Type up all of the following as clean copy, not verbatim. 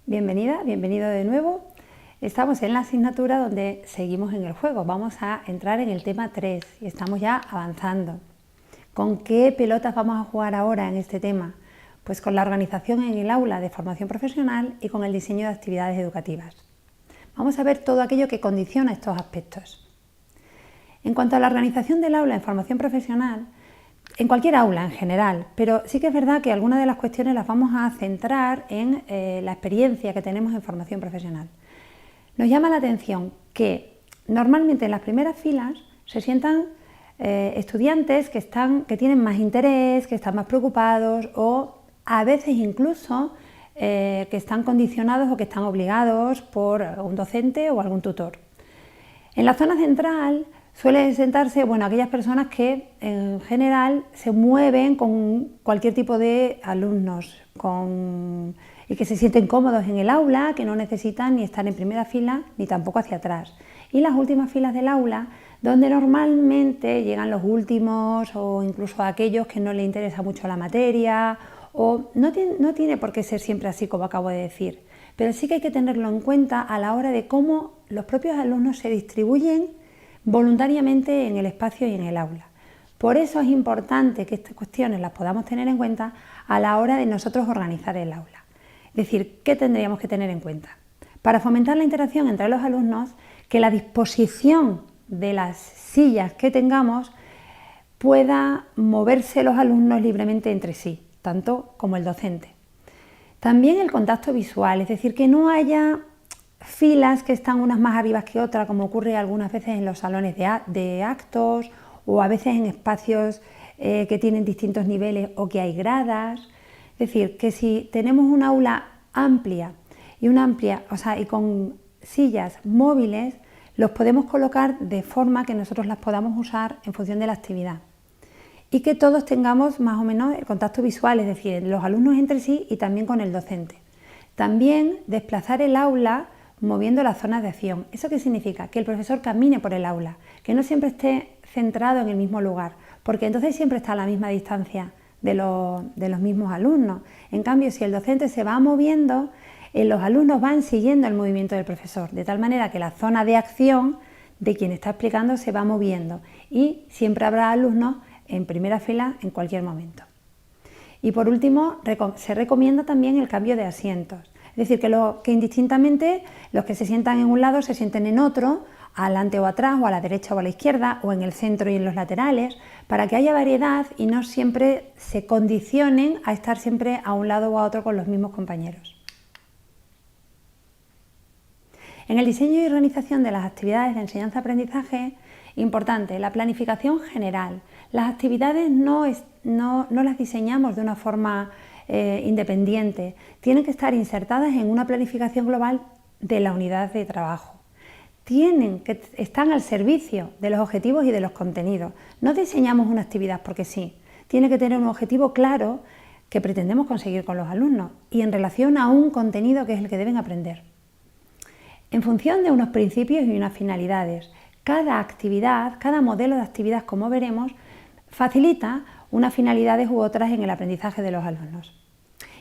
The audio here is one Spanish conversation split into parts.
Bienvenida, bienvenido de nuevo. Estamos en la asignatura donde seguimos en el juego. Vamos a entrar en el tema 3 y estamos ya avanzando. ¿Con qué pelotas vamos a jugar ahora en este tema? Pues con la organización en el aula de formación profesional y con el diseño de actividades educativas. Vamos a ver todo aquello que condiciona estos aspectos. En cuanto a la organización del aula en formación profesional, en cualquier aula en general, pero sí que es verdad que algunas de las cuestiones las vamos a centrar en la experiencia que tenemos en formación profesional. Nos llama la atención que normalmente en las primeras filas se sientan estudiantes que tienen más interés, que están más preocupados o a veces incluso que están condicionados o que están obligados por un docente o algún tutor. En la zona central suelen sentarse aquellas personas que en general se mueven con cualquier tipo de alumnos y que se sienten cómodos en el aula, que no necesitan ni estar en primera fila ni tampoco hacia atrás. Y las últimas filas del aula, donde normalmente llegan los últimos o incluso aquellos que no les interesa mucho la materia, o no tiene por qué ser siempre así como acabo de decir, pero sí que hay que tenerlo en cuenta a la hora de cómo los propios alumnos se distribuyen voluntariamente en el espacio y en el aula. Por eso es importante que estas cuestiones las podamos tener en cuenta a la hora de nosotros organizar el aula. Es decir, ¿qué tendríamos que tener en cuenta? Para fomentar la interacción entre los alumnos, que la disposición de las sillas que tengamos pueda moverse los alumnos libremente entre sí, tanto como el docente. También el contacto visual, es decir, que no haya filas que están unas más arriba que otras, como ocurre algunas veces en los salones de actos o a veces en espacios que tienen distintos niveles o que hay gradas. Es decir, que si tenemos un aula amplia y con sillas móviles, los podemos colocar de forma que nosotros las podamos usar en función de la actividad. Y que todos tengamos más o menos el contacto visual, es decir, los alumnos entre sí y también con el docente. También desplazar el aula moviendo las zonas de acción. ¿Eso qué significa? Que el profesor camine por el aula, que no siempre esté centrado en el mismo lugar, porque entonces siempre está a la misma distancia de los mismos alumnos. En cambio, si el docente se va moviendo, los alumnos van siguiendo el movimiento del profesor, de tal manera que la zona de acción de quien está explicando se va moviendo y siempre habrá alumnos en primera fila en cualquier momento. Y por último, se recomienda también el cambio de asientos. Es decir, que indistintamente los que se sientan en un lado se sienten en otro, adelante o atrás, o a la derecha o a la izquierda, o en el centro y en los laterales, para que haya variedad y no siempre se condicionen a estar siempre a un lado o a otro con los mismos compañeros. En el diseño y organización de las actividades de enseñanza-aprendizaje, importante, la planificación general. Las actividades no las diseñamos de una forma independiente, tienen que estar insertadas en una planificación global de la unidad de trabajo. Están al servicio de los objetivos y de los contenidos. No diseñamos una actividad porque sí, tiene que tener un objetivo claro que pretendemos conseguir con los alumnos y en relación a un contenido que es el que deben aprender. En función de unos principios y unas finalidades, cada actividad, cada modelo de actividad, como veremos, facilita unas finalidades u otras en el aprendizaje de los alumnos.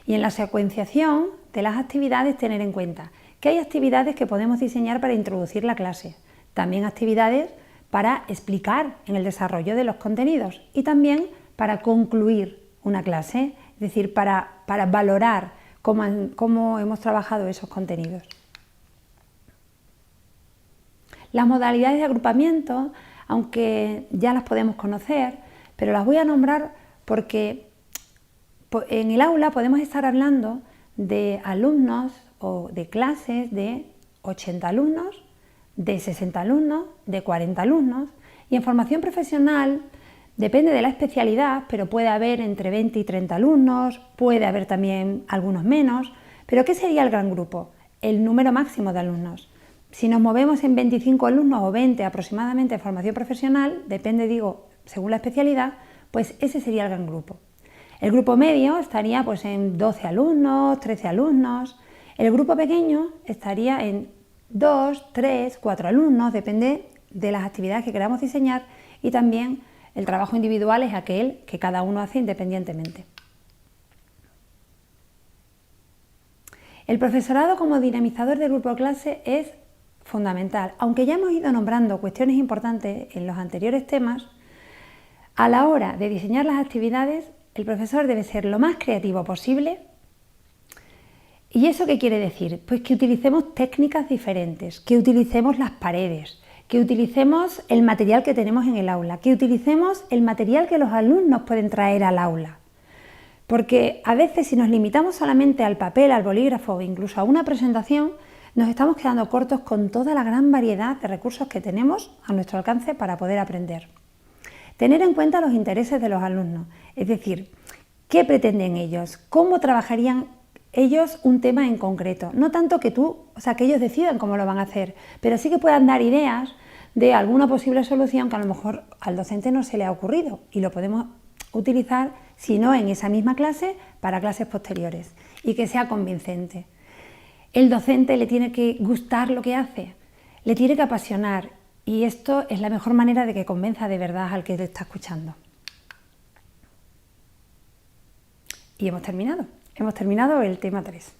Y en la secuenciación de las actividades tener en cuenta que hay actividades que podemos diseñar para introducir la clase, también actividades para explicar en el desarrollo de los contenidos y también para concluir una clase, es decir, para valorar cómo hemos trabajado esos contenidos. Las modalidades de agrupamiento, aunque ya las podemos conocer, pero las voy a nombrar porque en el aula podemos estar hablando de alumnos o de clases de 80 alumnos, de 60 alumnos, de 40 alumnos y en formación profesional depende de la especialidad, pero puede haber entre 20 y 30 alumnos, puede haber también algunos menos, pero ¿qué sería el gran grupo? El número máximo de alumnos. Si nos movemos en 25 alumnos o 20 aproximadamente en formación profesional, depende, según la especialidad, pues ese sería el gran grupo. El grupo medio estaría en 12 alumnos, 13 alumnos. El grupo pequeño estaría en 2, 3, 4 alumnos, depende de las actividades que queramos diseñar y también el trabajo individual es aquel que cada uno hace independientemente. El profesorado como dinamizador del grupo de clase es fundamental. Aunque ya hemos ido nombrando cuestiones importantes en los anteriores temas, a la hora de diseñar las actividades, el profesor debe ser lo más creativo posible. ¿Y eso qué quiere decir? Pues que utilicemos técnicas diferentes, que utilicemos las paredes, que utilicemos el material que tenemos en el aula, que utilicemos el material que los alumnos pueden traer al aula. Porque a veces si nos limitamos solamente al papel, al bolígrafo o incluso a una presentación, nos estamos quedando cortos con toda la gran variedad de recursos que tenemos a nuestro alcance para poder aprender. Tener en cuenta los intereses de los alumnos, es decir, ¿qué pretenden ellos? ¿Cómo trabajarían ellos un tema en concreto? No tanto que que ellos decidan cómo lo van a hacer, pero sí que puedan dar ideas de alguna posible solución que a lo mejor al docente no se le ha ocurrido y lo podemos utilizar, si no en esa misma clase, para clases posteriores y que sea convincente. El docente le tiene que gustar lo que hace, le tiene que apasionar y esto es la mejor manera de que convenza de verdad al que le está escuchando. Y hemos terminado el tema 3.